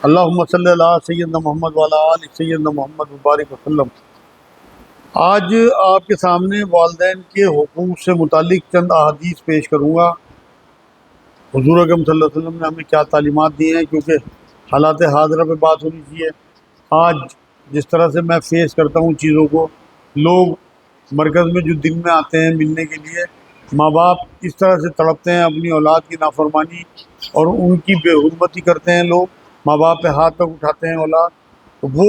اللہم صلی اللہ سیدنا محمد وعلی آل سیدنا محمد مبارک وسلم۔ آج آپ کے سامنے والدین کے حقوق سے متعلق چند احادیث پیش کروں گا۔ حضور اکرم صلی اللہ علیہ وسلم نے ہمیں کیا تعلیمات دی ہیں، کیونکہ حالات حاضرہ پہ بات ہونی چاہیے۔ آج جس طرح سے میں فیس کرتا ہوں چیزوں کو، لوگ مرکز میں جو دن میں آتے ہیں ملنے کے لیے، ماں باپ اس طرح سے تڑپتے ہیں اپنی اولاد کی نافرمانی اور ان کی بے حرمتی کرتے ہیں، لوگ ماں باپ پہ ہاتھ تک اٹھاتے ہیں اولاد۔ تو وہ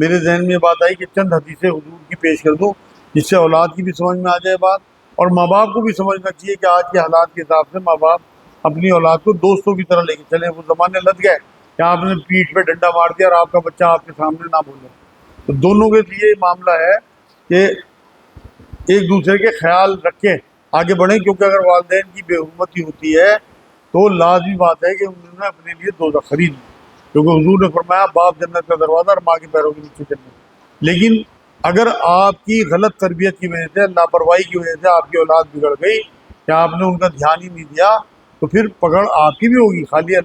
میرے ذہن میں یہ بات آئی کہ چند حدیثیں حضور کی پیش کر دوں، جس سے اولاد کی بھی سمجھ میں آ جائے بات، اور ماں باپ کو بھی سمجھنا چاہیے کہ آج کے حالات کے حساب سے ماں باپ اپنی اولاد کو دوستوں کی طرح لے کے چلیں۔ وہ زمانے لگ گئے کہ آپ نے پیٹھ پہ ڈنڈا مار دیا اور آپ کا بچہ آپ کے سامنے نہ بولے۔ تو دونوں کے لیے معاملہ ہے کہ ایک دوسرے کے خیال رکھ کے آگے بڑھیں، کیونکہ اگر والدین کی بے حرمتی ہوتی ہے تو لازمی بات ہے کہ انہوں نے اپنے لیے دوزخ خرید لی، کیونکہ حضور نے فرمایا باپ جنت کا دروازہ اور ماں کے پیروں کے نیچے جنت۔ لیکن اگر آپ کی غلط تربیت کی وجہ سے، لاپرواہی کی وجہ سے آپ کی اولاد بگڑ گئی کہ آپ نے ان کا دھیان ہی نہیں دیا، تو پھر پکڑ آپ کی بھی ہوگی۔ خالی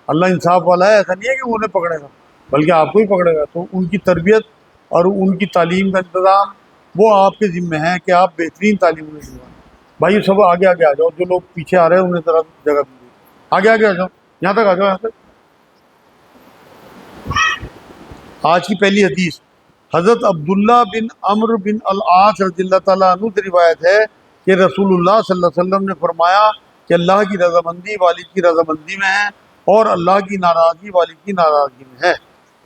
اللہ انصاف والا ہے، ایسا نہیں ہے کہ وہ انہیں پکڑے گا، بلکہ آپ کو ہی پکڑے گا۔ تو ان کی تربیت اور ان کی تعلیم کا انتظام وہ آپ کے ذمہ ہے کہ آپ بہترین تعلیم انہیں دلوائیں۔ بھائی سب آگے آگے آ جاؤ، جو لوگ پیچھے آ رہے ہیں انہیں ذرا جگہ دیجیے، آگے آگے آ جاؤ، یہاں تک آ جاؤ، یہاں تک۔ آج کی پہلی حدیث حضرت عبداللہ بن عمرو بن العاص رضی اللہ تعالیٰ عنہ سے روایت ہے کہ رسول اللہ صلی اللہ علیہ وسلم نے فرمایا کہ اللہ کی رضامندی والد کی رضامندی میں ہے اور اللہ کی ناراضگی والد کی ناراضگی میں ہے۔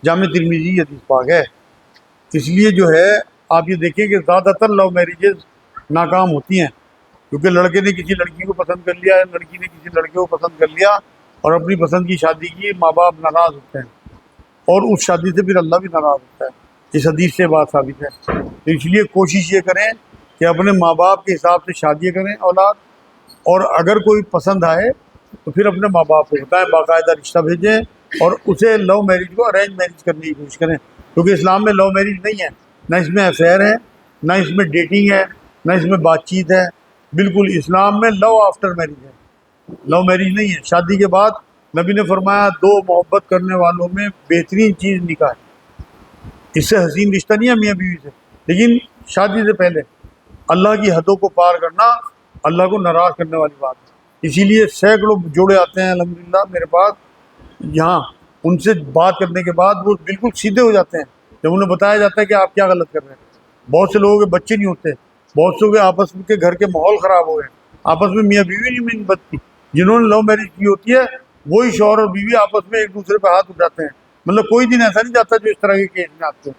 جامع ترمذی حدیث پاک ہے۔ اس لیے جو ہے آپ یہ دیکھیں کہ زیادہ تر لو میریجز ناکام ہوتی ہیں، کیونکہ لڑکے نے کسی لڑکی کو پسند کر لیا، لڑکی نے کسی لڑکے کو پسند کر لیا اور اپنی پسند کی شادی کی، ماں باپ ناراض ہوتے ہیں اور اس شادی سے پھر اللہ بھی ناراض ہوتا ہے۔ اس حدیث سے بات ثابت ہے۔ تو اس لیے کوشش یہ کریں کہ اپنے ماں باپ کے حساب سے شادی کریں اولاد، اور اگر کوئی پسند آئے تو پھر اپنے ماں باپ کو بتائیں، باقاعدہ رشتہ بھیجیں اور اسے لو میرج کو ارینج میرج کرنے کی کوشش کریں، کیونکہ اسلام میں لو میرج نہیں ہے، نہ اس میں افیئر ہے، نہ اس میں ڈیٹنگ ہے، نہ اس میں بات چیت ہے۔ بالکل اسلام میں لو آفٹر میرج ہے، لو میرج نہیں ہے۔ شادی کے بعد نبی نے فرمایا دو محبت کرنے والوں میں بہترین چیز نکاح ہے۔ اس سے حسین رشتہ نہیں ہے میاں بیوی سے، لیکن شادی سے پہلے اللہ کی حدوں کو پار کرنا اللہ کو ناراض کرنے والی بات ہے۔ اسی لیے سینکڑوں جوڑے آتے ہیں الحمدللہ میرے پاس، یہاں ان سے بات کرنے کے بعد وہ بالکل سیدھے ہو جاتے ہیں جب انہیں بتایا جاتا ہے کہ آپ کیا غلط کر رہے ہیں۔ بہت سے لوگوں کے بچے نہیں ہوتے، بہت سے لوگوں کے آپس کے گھر کے ماحول خراب ہو گئے، آپس میں میاں بیوی نہیں مل بنتی۔ جنہوں نے لو میرج کی ہوتی ہے وہی شوہر اور بیوی آپس میں ایک دوسرے پہ ہاتھ اٹھاتے ہیں، مطلب کوئی دن ایسا نہیں جاتا جو اس طرح کے کیس میں آتے ہیں۔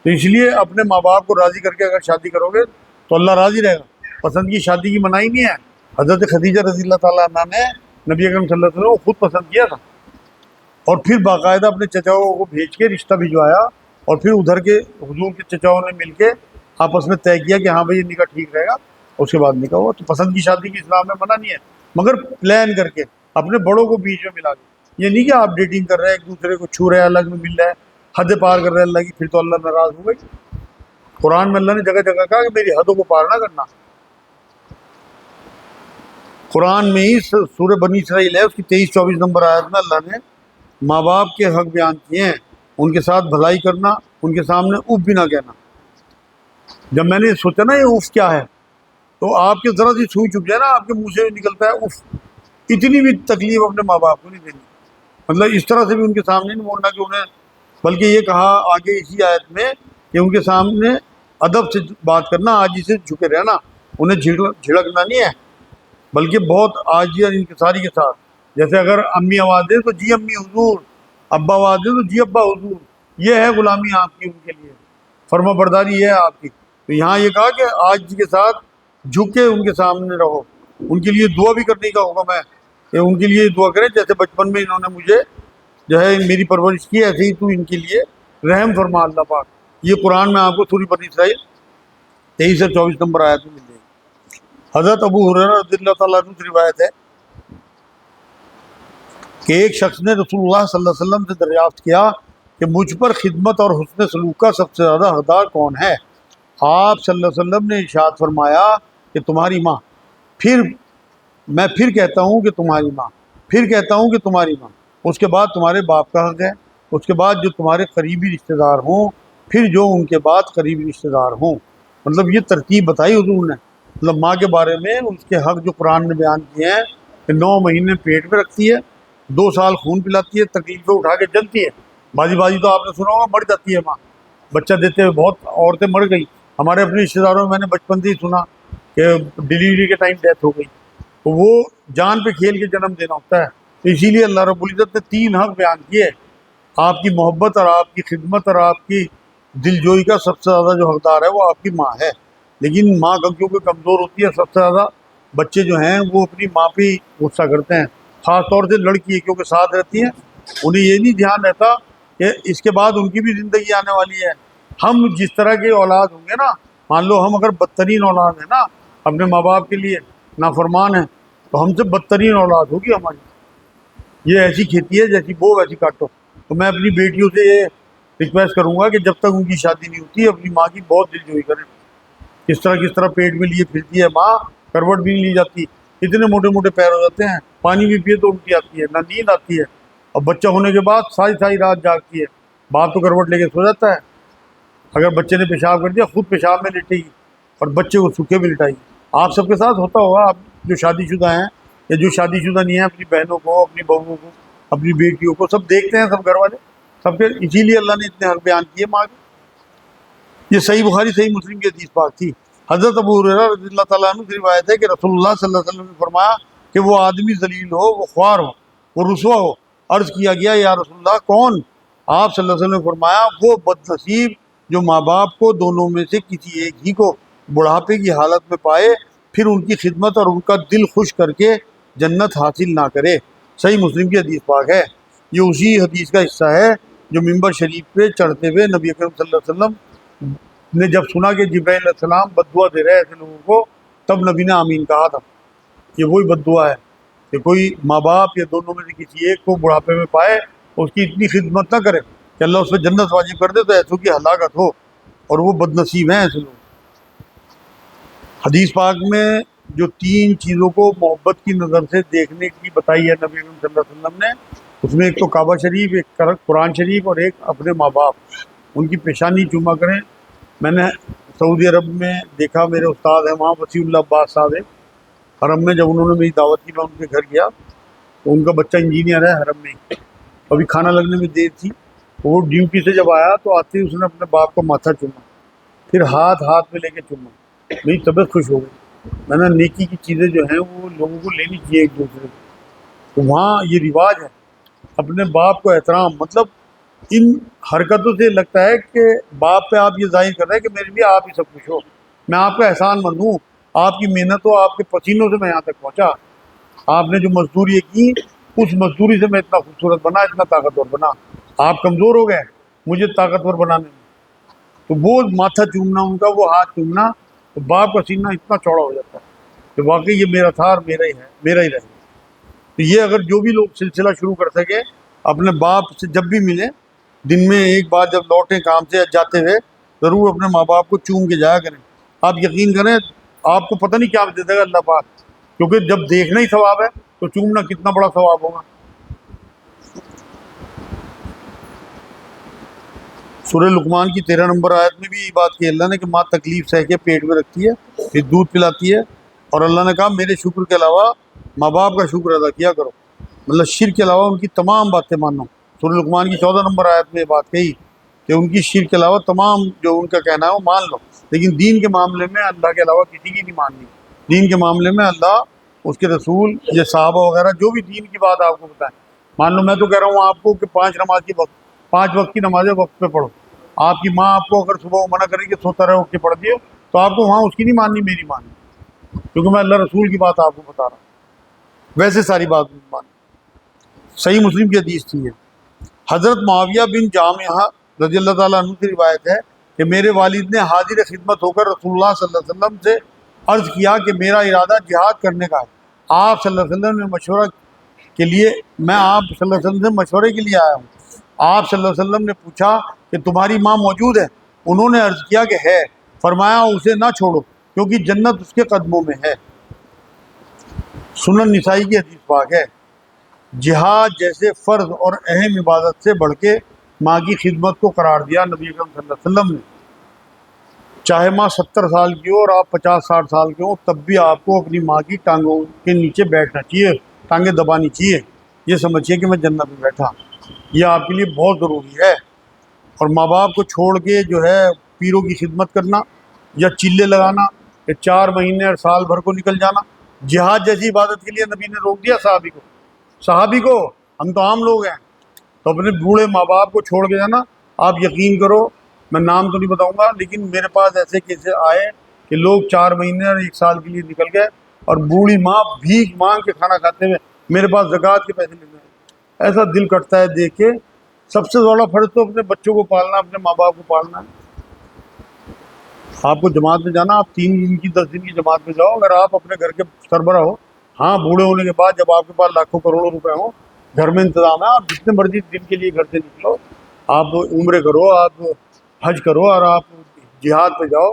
تو اس لیے اپنے ماں باپ کو راضی کر کے اگر شادی کرو گے تو اللہ راضی رہے گا۔ پسند کی شادی کی منائی نہیں ہے۔ حضرت خدیجہ رضی اللہ تعالیٰ عنہ نے نبی اکرم صلی اللہ علیہ وسلم کو خود پسند کیا تھا، اور پھر باقاعدہ اپنے چچاؤں کو بھیج کے رشتہ بھجوایا، اور پھر ادھر کے حضور کے چچاؤں نے مل کے آپس میں طے کیا کہ ہاں بھائی یہ نکاح ٹھیک رہے گا، اس کے بعد نکاح ہوا۔ تو پسند کی شادی کی اسلام میں منع نہیں ہے، مگر پلان کر کے اپنے بڑوں کو بیچ میں ملا کے۔ یہ نہیں کہ آپ ڈیٹنگ کر رہے ہیں، ایک دوسرے کو چھو رہے ہیں، الگ میں مل رہے ہیں، حد پار کر رہے ہیں اللہ کی، پھر تو اللہ ناراض ہو گئی۔ قرآن میں اللہ نے جگہ جگہ کہا کہ میری حدوں کو پار نہ کرنا۔ قرآن میں ہی سورہ بنی اسرائیل ہے، اس کی 23-24 نمبر آیت میں اللہ نے ماں باپ کے حق بیان کیے ہیں، ان کے ساتھ بھلائی کرنا، ان کے سامنے اف بھی نہ کہنا۔ جب میں نے سوچا نا یہ اف کیا ہے، تو آپ کے ذرا سی سوئی چپ جائے نا، آپ کے منہ سے نکلتا ہے اف، اتنی بھی تکلیف اپنے ماں باپ کو نہیں دینی، مطلب اس طرح سے بھی ان کے سامنے نہیں بولنا کہ انہیں، بلکہ یہ کہا آگے اسی آیت میں کہ ان کے سامنے ادب سے بات کرنا، آجی سے جھکے رہنا، انہیں جھڑکنا نہیں ہے، بلکہ بہت عاجزی اور انکساری کے ساتھ۔ جیسے اگر امی آواز دے تو جی امی حضور، ابا آواز دے تو جی ابا حضور، یہ ہے غلامی آپ کی ان کے لیے، فرما برداری یہ ہے آپ کی۔ تو یہاں یہ کہا کہ عاجزی کے ساتھ جھک کے ان کے سامنے رہو، ان کے لیے دعا بھی کرنے کا حکم ہے کہ ان کے لیے دعا کریں، جیسے بچپن میں انہوں نے مجھے جو ہے میری پرورش کی، ایسے ہی تو ان کے لیے رحم فرما اللہ پاک۔ یہ قرآن میں آپ کو سورہ بنی اسرائیل 23 سے 24 نمبر آیت میں مل جائے گی۔ حضرت ابو ہریرہ رضی اللہ تعالیٰ عنہ سے روایت ہے کہ ایک شخص نے رسول اللہ صلی اللہ علیہ وسلم سے دریافت کیا کہ مجھ پر خدمت اور حسن سلوک کا سب سے زیادہ حقدار کون ہے؟ آپ صلی اللہ علیہ وسلم نے ارشاد فرمایا کہ تمہاری ماں، پھر میں کہتا ہوں کہ تمہاری ماں، پھر کہتا ہوں کہ تمہاری ماں۔ اس کے بعد تمہارے باپ کا حق ہے، اس کے بعد جو تمہارے قریبی رشتہ دار ہوں، پھر جو ان کے بعد قریبی رشتہ دار ہوں۔ مطلب یہ ترتیب بتائی حضور نے، مطلب ماں کے بارے میں اس کے حق جو قرآن نے بیان کیے ہیں کہ 9 مہینے پیٹ میں رکھتی ہے، 2 سال خون پلاتی ہے، تکلیفیں اٹھا کے جلتی ہے، بازی بازی تو آپ نے سنا ہوگا مر جاتی ہے ماں، بچہ دیتے ہوئے بہت عورتیں مر گئی۔ ہمارے اپنے رشتہ داروں میں میں نے بچپن سے ہی سنا کہ ڈلیوری کے ٹائم ڈیتھ ہو گئی، تو وہ جان پہ کھیل کے جنم دینا ہوتا ہے۔ تو اسی لیے اللہ رب العزت نے 3 حق بیان کیے، آپ کی محبت اور آپ کی خدمت اور آپ کی دل جوئی کا سب سے زیادہ جو حقدار ہے وہ آپ کی ماں ہے، لیکن ماں کیونکہ کمزور ہوتی ہے، سب سے زیادہ بچے جو ہیں وہ اپنی ماں پہ ہی غصہ کرتے ہیں، خاص طور سے لڑکی کیونکہ ساتھ رہتی ہیں، انہیں یہ نہیں دھیان رہتا کہ اس کے بعد ان کی بھی زندگی آنے والی ہے۔ ہم جس طرح کے اولاد ہوں گے نا، مان لو ہم اگر بدترین اولاد ہیں نا اپنے ماں باپ کے لیے، نافرمان ہیں، تو ہم سے بدترین اولاد ہوگی ہماری۔ یہ ایسی کھیتی ہے جیسی بو ویسی کاٹو۔ تو میں اپنی بیٹیوں سے یہ ریکویسٹ کروں گا کہ جب تک ان کی شادی نہیں ہوتی اپنی ماں کی بہت دل جوئی کریں۔ کس طرح پیٹ میں لیے پھرتی ہے ماں، کروٹ بھی نہیں لی جاتی، اتنے موٹے موٹے پیر ہو جاتے ہیں، پانی بھی پیے تو الٹی آتی ہے، نہ نیند آتی ہے، اور بچہ ہونے کے بعد ساری ساری رات جاگتی ہے۔ باپ تو کروٹ لے کے سو جاتا ہے، اگر بچے نے پیشاب کر دیا خود پیشاب میں لیٹے گی اور بچے کو سوکھے میں لٹائے گی۔ آپ سب کے ساتھ ہوتا ہوگا، آپ جو شادی شدہ ہیں یا جو شادی شدہ نہیں ہیں، اپنی بہنوں کو، اپنی بہوؤں کو، اپنی بیٹیوں کو سب دیکھتے ہیں، سب گھر والے سب کے، اسی لیے اللہ نے اتنے حق بیان کیے ماں کے۔ یہ صحیح بخاری صحیح مسلم کی حدیث پاک تھی۔ حضرت ابو ہریرہ رضی اللہ تعالیٰ عنہ سے روایت ہے کہ رسول اللہ صلی اللہ علیہ وسلم نے فرمایا کہ وہ آدمی ذلیل ہو، وہ خوار ہو، وہ رسوا ہو۔ عرض کیا گیا یا رسول اللہ کون؟ آپ صلی اللہ علیہ وسلم نے فرمایا وہ بد نصیب جو ماں باپ کو دونوں میں سے کسی ایک ہی کو بڑھاپے کی حالت میں پائے، پھر ان کی خدمت اور ان کا دل خوش کر کے جنت حاصل نہ کرے۔ صحیح مسلم کی حدیث پاک ہے۔ یہ اسی حدیث کا حصہ ہے جو منبر شریف پہ چڑھتے ہوئے نبی اکرم صلی اللہ علیہ وسلم نے جب سنا کہ جبرائیل علیہ السلام بد دعا دے رہے ایسے لوگوں کو، تب نبی نے آمین کہا تھا۔ یہ وہی بد دعا ہے کہ کوئی ماں باپ یا دونوں میں سے کسی ایک کو بڑھاپے میں پائے، اس کی اتنی خدمت نہ کرے کہ اللہ اس پہ جنت واجب کر دے، تو ایسوں کی ہلاکت ہو، اور وہ بد نصیب ہیں ایسے لوگ۔ حدیث پاک میں جو 3 چیزوں کو محبت کی نظر سے دیکھنے کی بتائی ہے نبی اکرم صلی اللہ علیہ وسلم نے، اس میں ایک تو کعبہ شریف، ایک قرآن شریف، اور ایک اپنے ماں باپ، ان کی پیشانی چوما کریں۔ میں نے سعودی عرب میں دیکھا، میرے استاد ہیں وہاں وسیع اللہ عباس صاحب، حرم میں جب انہوں نے میری دعوت کی میں ان کے گھر گیا تو ان کا بچہ انجینئر ہے حرم میں، ابھی کھانا لگنے میں دیر تھی، وہ ڈیوٹی سے جب آیا تو آتے ہی اس نے اپنے باپ کو ماتھا چوما، پھر ہاتھ میں لے کے چوما، میری طبیعت خوش ہو گئی۔ میں نے نیکی کی چیزیں جو ہیں وہ لوگوں کو لینی چاہیے ایک دوسرے سے، تو وہاں یہ رواج ہے اپنے باپ کو احترام۔ مطلب ان حرکتوں سے لگتا ہے کہ باپ پہ آپ یہ ظاہر کر رہے ہیں کہ میرے لیے آپ ہی سب کچھ ہو، میں آپ کا احسان مند ہوں، آپ کی محنت ہو، آپ کے پسینوں سے میں یہاں تک پہنچا، آپ نے جو مزدوری کی اس مزدوری سے میں اتنا خوبصورت بنا، اتنا طاقتور بنا، آپ کمزور ہو گئے مجھے طاقتور بنانے میں۔ تو وہ ماتھا چومنا ان کا، وہ ہاتھ چومنا، تو باپ کا سینہ اتنا چوڑا ہو جاتا ہے کہ واقعی یہ میرا تھا اور میرا ہی ہے، میرا ہی رہے گا۔ تو یہ اگر جو بھی لوگ سلسلہ شروع کر سکے، اپنے باپ سے جب بھی ملیں، دن میں ایک بار جب لوٹیں کام سے جاتے ہوئے، ضرور اپنے ماں باپ کو چوم کے جایا کریں۔ آپ یقین کریں آپ کو پتہ نہیں کیا دے دے گا اللہ پاک، کیونکہ جب دیکھنا ہی ثواب ہے تو چومنا کتنا بڑا ثواب ہوگا۔ سورہ لقمان کی 13 نمبر آیت میں بھی یہی بات کی اللہ نے کہ ماں تکلیف سہ کے پیٹ میں رکھتی ہے، پھر دودھ پلاتی ہے، اور اللہ نے کہا میرے شکر کے علاوہ ماں باپ کا شکر ادا کیا کرو، مطلب شرک کے علاوہ ان کی تمام باتیں مانو۔ سورہ لقمان کی 14 نمبر آیت میں یہ بات کہی کہ ان کی شرک کے علاوہ تمام جو ان کا کہنا ہے وہ مان لو، لیکن دین کے معاملے میں اللہ کے علاوہ کسی کی نہیں ماننی۔ دین کے معاملے میں اللہ، اس کے رسول، یہ صحابہ وغیرہ جو بھی دین کی بات آپ کو بتائیں، مان لو میں تو کہہ رہا ہوں آپ کو کہ 5 وقت کی نمازیں وقت پہ پڑھو، آپ کی ماں آپ کو اگر صبح منع کرے کہ سوتا رہے اٹھ کے پڑھ دیو، تو آپ کو وہاں اس کی نہیں ماننی، میری ماننی، کیونکہ میں اللہ رسول کی بات آپ کو بتا رہا ہوں، ویسے ساری بات نہیں ماننی۔ صحیح مسلم کی حدیث تھی ہے۔ حضرت معاویہ بن جامعہ رضی اللہ تعالیٰ عنہ کی روایت ہے کہ میرے والد نے حاضر خدمت ہو کر رسول اللہ صلی اللہ علیہ وسلم سے عرض کیا کہ میرا ارادہ جہاد کرنے کا ہے۔ آپ صلی اللہ علیہ وسلم نے مشورہ کے لیے، میں آپ صلی اللہ علیہ وسلم سے مشورے کے لیے آیا ہوں۔ آپ صلی اللہ علیہ وسلم نے پوچھا کہ تمہاری ماں موجود ہے؟ انہوں نے عرض کیا کہ ہے۔ فرمایا اسے نہ چھوڑو کیونکہ جنت اس کے قدموں میں ہے۔ سنن نسائی کی حدیث پاک ہے۔ جہاد جیسے فرض اور اہم عبادت سے بڑھ کے ماں کی خدمت کو قرار دیا نبی اکرم صلی اللہ علیہ وسلم نے۔ چاہے ماں 70 سال کی ہو اور آپ 50-60 سال کے ہوں، تب بھی آپ کو اپنی ماں کی ٹانگوں کے نیچے بیٹھنا چاہیے، ٹانگیں دبانی چاہیے، یہ سمجھیے کہ میں جنت میں بیٹھا۔ یہ آپ کے لیے بہت ضروری ہے۔ اور ماں باپ کو چھوڑ کے جو ہے پیروں کی خدمت کرنا یا چلے لگانا یا 4 مہینے اور سال بھر کو نکل جانا، جہاد جیسی عبادت کے لیے نبی نے روک دیا صحابی کو۔ ہم تو عام لوگ ہیں، تو اپنے بوڑھے ماں باپ کو چھوڑ کے جانا۔ آپ یقین کرو، میں نام تو نہیں بتاؤں گا، لیکن میرے پاس ایسے کیسے آئے کہ لوگ 4 مہینے اور 1 سال کے لیے نکل گئے اور بوڑھی ماں بھیک مانگ کے کھانا کھاتے ہوئے میرے پاس زکوٰۃ کے پیسے لینے آئے۔ ایسا دل کٹتا ہے دیکھ کے۔ سب سے بڑا فرض تو اپنے بچوں کو پالنا، اپنے ماں باپ کو پالنا ہے۔ آپ کو جماعت میں جانا، آپ 3 دن کی 10 دن کی جماعت میں جاؤ، اگر آپ اپنے گھر کے سربراہ ہو، ہاں بوڑھے ہونے کے بعد جب آپ کے پاس لاکھوں کروڑوں روپے ہوں، گھر میں انتظام ہے، آپ جتنے مرضی دن کے لیے گھر سے نکلو، آپ عمرے کرو، آپ حج کرو اور آپ جہاد پہ جاؤ،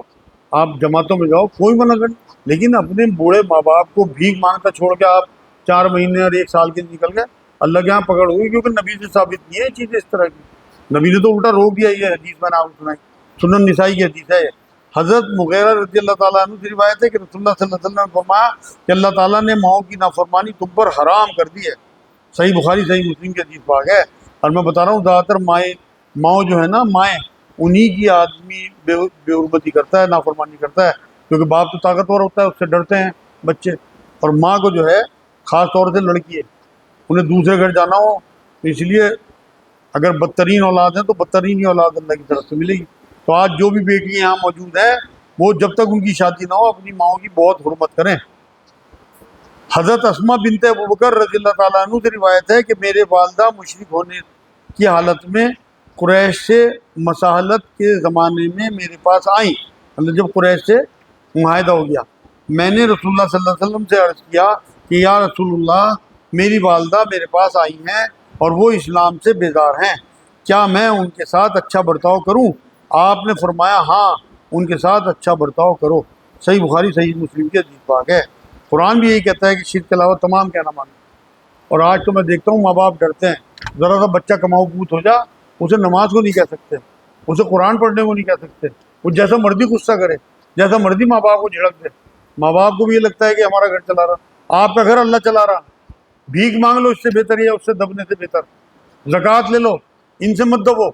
آپ جماعتوں میں جاؤ، کوئی منع نہیں۔ لیکن اپنے بوڑھے ماں باپ کو بھیک مانگتا چھوڑ کے آپ 4 مہینے اور 1 سال کے نکل گئے، اللہ کے یہاں پکڑ ہوئی، کیونکہ نبی سے ثابت نہیں ہے یہ چیز اس طرح کی۔ نبی نے تو الٹا روک دیا، یہ حدیث میں نے آپ کو سنائی، سنن نسائی کی حدیث ہے۔ حضرت مغیرہ رضی اللہ تعالیٰ عنہ سے روایت ہے کہ رسول اللہ صلی اللہ علیہ وسلم نے فرمایا کہ اللہ تعالیٰ نے ماؤں کی نافرمانی تم پر حرام کر دی ہے۔ صحیح بخاری صحیح مسلم کی حدیث پاک ہے۔ اور میں بتا رہا ہوں زیادہ تر ماؤں جو ہے نا، مائیں، انہی کی آدمی بے حرمتی کرتا ہے، نافرمانی کرتا ہے، کیونکہ باپ تو طاقتور ہوتا ہے، اس سے ڈرتے ہیں بچے۔ اور ماں کو جو ہے خاص طور سے لڑکی ہے، انہیں دوسرے گھر جانا ہو تو اس لیے اگر بدترین اولاد ہے تو بدترین ہی اولاد اللہ کی طرف سے ملے گی۔ تو آج جو بھی بیٹیاں یہاں موجود ہیں، وہ جب تک ان کی شادی نہ ہو اپنی ماؤں کی بہت حرمت کریں۔ حضرت اسماء بنت ابوبکر رضی اللہ تعالیٰ عنہ سے روایت ہے کہ میرے والدہ مشرک ہونے کی حالت میں قریش سے مساحلت کے زمانے میں میرے پاس آئیں، مطلب جب قریش سے معاہدہ ہو گیا، میں نے رسول اللہ صلی اللہ علیہ وسلم سے عرض کیا کہ یا رسول اللہ، میری والدہ میرے پاس آئی ہیں اور وہ اسلام سے بیزار ہیں، کیا میں ان کے ساتھ اچھا برتاؤ کروں؟ آپ نے فرمایا ہاں، ان کے ساتھ اچھا برتاؤ کرو۔ صحیح بخاری صحیح مسلم کی حدیث پاک ہے۔ قرآن بھی یہی کہتا ہے کہ شرک کے علاوہ تمام کہنا مانو۔ اور آج تو میں دیکھتا ہوں ماں باپ ڈرتے ہیں، ذرا سا بچہ کماؤ پوت ہو جا، اسے نماز کو نہیں کہہ سکتے، اسے قرآن پڑھنے کو نہیں کہہ سکتے، وہ جیسا مرضی غصہ کرے، جیسا مرضی ماں باپ کو جھڑک دے۔ ماں باپ کو بھی یہ لگتا ہے کہ ہمارا گھر چلا رہا، آپ کا گھر اللہ چلا رہا، بھیک مانگ لو، اس سے بہتر ہے، اس سے دبنے سے بہتر، زکوٰۃ لے لو، ان سے مت دبو،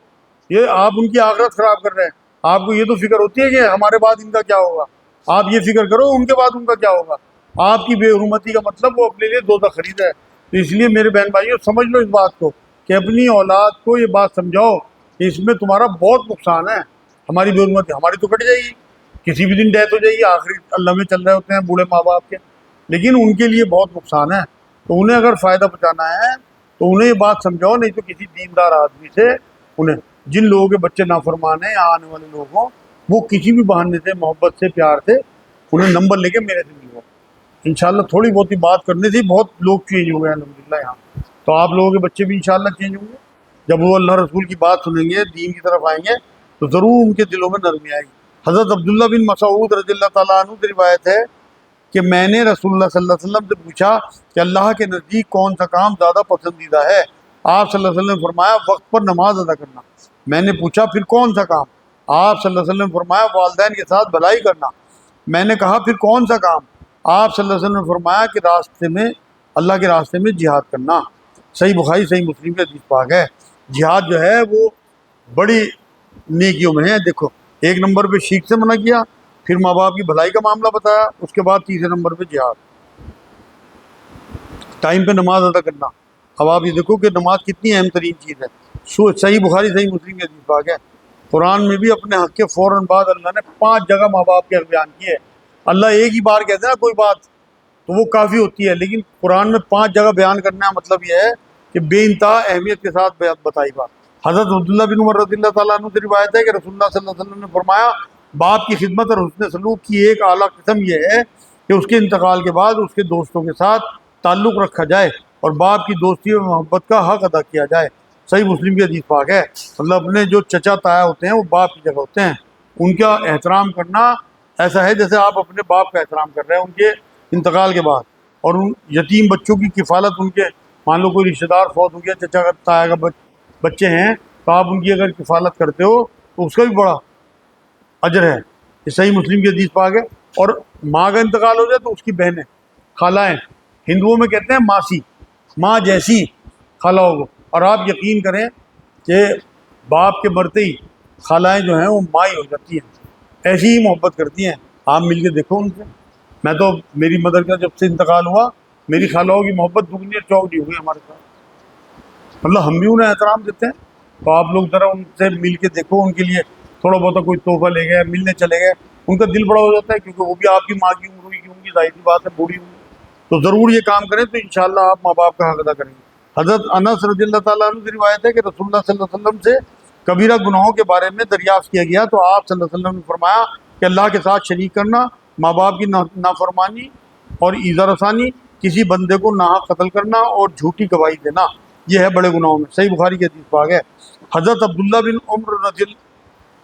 یہ آپ ان کی آخرت خراب کر رہے ہیں۔ آپ کو یہ تو فکر ہوتی ہے کہ ہمارے بعد ان کا کیا ہوگا، آپ یہ فکر کرو ان کے بعد ان کا کیا ہوگا۔ آپ کی بے حرمتی کا مطلب وہ اپنے لیے دوزخ خریدا ہے۔ تو اس لیے میرے بہن بھائیوں، سمجھ لو اس بات کو کہ اپنی اولاد کو یہ بات سمجھاؤ کہ اس میں تمہارا بہت نقصان ہے۔ ہماری بے حرمتی ہماری تو کٹ جائے گی، کسی بھی دن ڈیتھ ہو جائے گی، آخری اللہ میں چل رہے ہوتے ہیں بوڑھے ماں باپ کے، لیکن ان کے لیے بہت نقصان ہے۔ تو انہیں اگر فائدہ پہنچانا ہے تو انہیں یہ بات سمجھاؤ، نہیں تو کسی دیندار آدمی سے انہیں، جن لوگوں کے بچے نافرمان ہیں یا آنے والے لوگ ہوں، وہ کسی بھی بہانے سے، محبت سے، پیار سے انہیں نمبر لے کے میرے سے ملو۔ انشاءاللہ تھوڑی بہت ہی بات کرنے سے بہت لوگ چینج ہو گئے ہیں الحمدللہ یہاں۔ تو آپ لوگوں کے بچے بھی انشاءاللہ چینج ہوں گے، جب وہ اللہ رسول کی بات سنیں گے، دین کی طرف آئیں گے، تو ضرور ان کے دلوں میں نرمی آئے گی۔ حضرت عبداللہ بن مسعود رضی اللہ تعالیٰ عنہ سے روایت ہے کہ میں نے رسول اللہ صلی اللہ علیہ وسلم سے پوچھا کہ اللہ کے نزدیک کون سا کام زیادہ پسندیدہ ہے؟ آپ صلی اللہ علیہ وسلم نے فرمایا وقت پر نماز ادا کرنا۔ میں نے پوچھا پھر کون سا کام؟ آپ صلی اللہ علیہ وسلم نے فرمایا والدین کے ساتھ بھلائی کرنا۔ میں نے کہا پھر کون سا کام؟ آپ صلی اللہ علیہ وسلم نے فرمایا کہ راستے میں، اللہ کے راستے میں جہاد کرنا۔ صحیح بخاری صحیح مسلم کی حدیث پاک ہے۔ جہاد جو ہے وہ بڑی نیکیوں میں ہے۔ دیکھو، 1 نمبر پہ شرک سے منع کیا، پھر ماں باپ کی بھلائی کا معاملہ بتایا، اس کے بعد 3 نمبر پہ جہاد، ٹائم پہ نماز ادا کرنا۔ اب آپ یہ دیکھو کہ نماز کتنی اہم ترین چیز ہے۔ صحیح بخاری صحیح مسلم کی حدیث پاک ہے۔ قرآن میں بھی اپنے حق کے فوراً بعد اللہ نے 5 جگہ ماں باپ کے حق بیان کیے۔ اللہ ایک ہی بار کہتے ہیں نا کوئی بات تو وہ کافی ہوتی ہے، لیکن قرآن میں 5 جگہ بیان کرنا مطلب یہ ہے کہ بے انتہا اہمیت کے ساتھ بتائی بات۔ حضرت عبداللہ بن عمر رضی اللہ تعالیٰ عنہ سے روایت ہے کہ رسول اللہ صلی اللہ علیہ وسلم نے فرمایا باپ کی خدمت اور حسن سلوک کی ایک اعلیٰ قسم یہ ہے کہ اس کے انتقال کے بعد اس کے دوستوں کے ساتھ تعلق رکھا جائے اور باپ کی دوستی و محبت کا حق ادا کیا جائے۔ صحیح مسلم کی حدیث پاک ہے۔ مطلب اپنے جو چچا تایا ہوتے ہیں وہ باپ کی جگہ ہوتے ہیں، ان کا احترام کرنا ایسا ہے جیسے آپ اپنے باپ کا احترام کر رہے ہیں ان کے انتقال کے بعد، اور ان یتیم بچوں کی کفالت ان کے مان لو کوئی رشتہ دار فوت ہو گیا، چچا کا تایا کا بچے ہیں، تو آپ ان کی اگر کفالت کرتے ہو تو اس کا بھی بڑا اجر ہے۔ یہ صحیح مسلم کی حدیث پاک ہے۔ اور ماں کا انتقال ہو جائے تو اس کی بہنیں، خالائیں، ہندوؤں میں کہتے ہیں ماسی، ماں جیسی خالہ ہو۔ اور آپ یقین کریں کہ باپ کے مرتے ہی خالائیں جو ہیں وہ ماں ہی ہو جاتی ہیں، ایسی ہی محبت کرتی ہیں۔ آپ مل کے دیکھو ان سے۔ میں تو میری مدر کا جب سے انتقال ہوا، میری خالوں کی محبت دگنی اور چوگنی ہوئی ہمارے ساتھ، مطلب ہم بھی انہیں احترام دیتے ہیں۔ تو آپ لوگ ذرا ان سے مل کے دیکھو، ان کے لیے تھوڑا بہت کوئی تحفہ لے گئے، ملنے چلے گئے، ان کا دل بڑا ہو جاتا ہے، کیونکہ وہ بھی آپ کی ماں کی عمر ہوئی کی ہوں گی، ظاہر سی بات ہے بوڑھی ہوں گی۔ تو ضرور یہ کام کریں تو انشاءاللہ آپ ماں باپ کا حق ادا کریں گے۔ حضرت انس رضی اللہ تعالیٰ عنہ کی روایت ہے کہ رسول اللہ صلی اللہ علیہ وسلم سے کبیرہ گناہوں کے بارے میں دریافت کیا گیا تو آپ صلی اللہ علیہ وسلم نے فرمایا کہ اللہ کے ساتھ شریک کرنا، ماں باپ کی نافرمانی اور ایذا رسانی، کسی بندے کو ناحق قتل کرنا اور جھوٹی گواہی دینا، یہ ہے بڑے گناہوں میں۔ صحیح بخاری کی حدیث پاک ہے۔ حضرت عبداللہ بن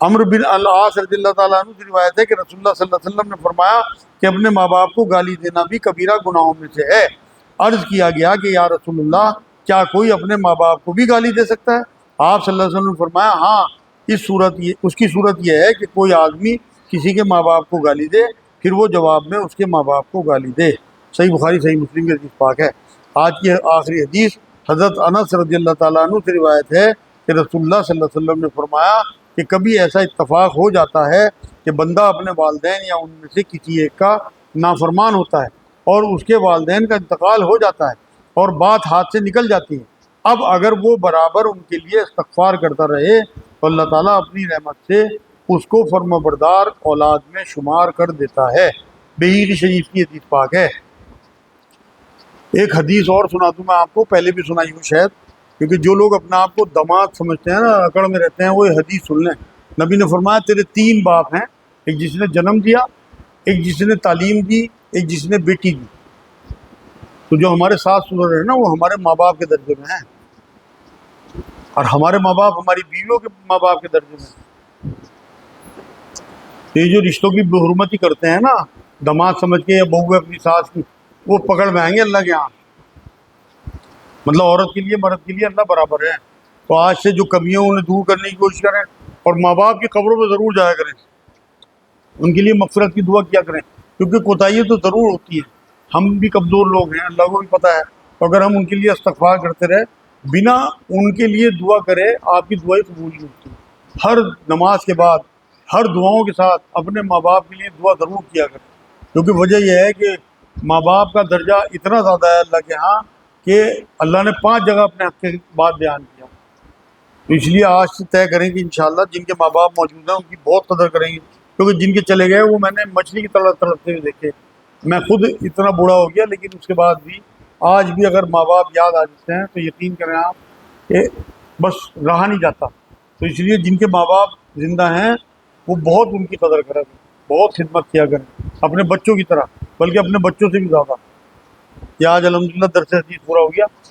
عمرو بن العاص رضی اللہ تعالیٰ عنہ کی روایت ہے کہ رسول اللہ صلی اللہ علیہ وسلم نے فرمایا کہ اپنے ماں باپ کو گالی دینا بھی کبیرہ گناہوں میں سے ہے۔ عرض کیا گیا کہ یا رسول اللہ، کیا کوئی اپنے ماں باپ کو بھی گالی دے سکتا ہے؟ آپ صلی اللہ علیہ وسلم نے فرمایا ہاں، اس کی صورت یہ ہے کہ کوئی آدمی کسی کے ماں باپ کو گالی دے، پھر وہ جواب میں اس کے ماں باپ کو گالی دے۔ صحیح بخاری صحیح مسلم کی حدیث پاک ہے۔ آج کی آخری حدیث حضرت انس رضی اللہ تعالیٰ عنہ سے روایت ہے کہ رسول اللہ صلی اللہ علیہ وسلم نے فرمایا کہ کبھی ایسا اتفاق ہو جاتا ہے کہ بندہ اپنے والدین یا ان میں سے کسی ایک کا نافرمان ہوتا ہے اور اس کے والدین کا انتقال ہو جاتا ہے اور بات ہاتھ سے نکل جاتی ہے۔ اب اگر وہ برابر ان کے لیے استغفار کرتا رہے تو اللہ تعالیٰ اپنی رحمت سے اس کو فرمانبردار اولاد میں شمار کر دیتا ہے۔ بخاری شریف کی حدیث پاک ہے۔ ایک حدیث اور سنا دوں میں آپ کو، پہلے بھی سنائی ہوں شاید، کیونکہ جو لوگ اپنا آپ کو دماغ سمجھتے ہیں نا، اکڑ میں رہتے ہیں، وہ یہ حدیث سن لیں۔ نبی نے فرمایا تیرے 3 باپ ہیں، ایک جس نے جنم دیا، ایک جس نے تعلیم دی، ایک جس نے بیٹی دی۔ تو جو ہمارے ساس سسر ہیں نا، وہ ہمارے ماں باپ کے درجے میں ہیں، اور ہمارے ماں باپ ہماری بیویوں کے ماں باپ کے درجے میں ہیں۔ یہ جو رشتوں کی بے حرمتی کرتے ہیں نا، دماغ سمجھ کے یا بہو اپنی ساس کی، وہ پکڑ میں آئیں گے اللہ کے یہاں۔ مطلب عورت کے لیے مرد کے لیے اللہ برابر ہے۔ تو آج سے جو کمیاں انہیں دور کرنے کی کوشش کریں، اور ماں باپ کی قبروں پہ ضرور جایا کریں، ان کے لیے مغفرت کی دعا کیا کریں، کیونکہ کوتاہیاں تو ضرور ہوتی ہیں، ہم بھی کمزور لوگ ہیں، اللہ کو بھی پتہ ہے۔ تو اگر ہم ان کے لیے استغفار کرتے رہے، بنا ان کے لیے دعا کرے، آپ کی دعائیں قبول نہیں ہوتی۔ ہر نماز کے بعد، ہر دعاؤں کے ساتھ اپنے ماں باپ کے لیے دعا ضرور کیا کریں، کیونکہ وجہ یہ ہے کہ ماں باپ کا درجہ اتنا زیادہ ہے اللہ کے ہاں کہ اللہ نے 5 جگہ اپنے حق کے بعد بیان کیا۔ تو اس لیے آج سے طے کریں کہ انشاءاللہ جن کے ماں باپ موجود ہیں ان کی بہت قدر کریں گے، کیونکہ جن کے چلے گئے وہ میں نے مچھلی کی طرح تڑپتے ہوئے دیکھے۔ میں خود اتنا بوڑھا ہو گیا، لیکن اس کے بعد بھی آج بھی اگر ماں باپ یاد آ جاتے ہیں تو یقین کریں آپ کہ بس رہا نہیں جاتا۔ تو اس لیے جن کے ماں باپ زندہ ہیں وہ بہت ان کی قدر کریں، بہت خدمت کیا کریں، اپنے بچوں کی طرح، بلکہ اپنے بچوں سے بھی زیادہ۔ یہ آج الحمدللہ درس حدیث پورا ہو گیا۔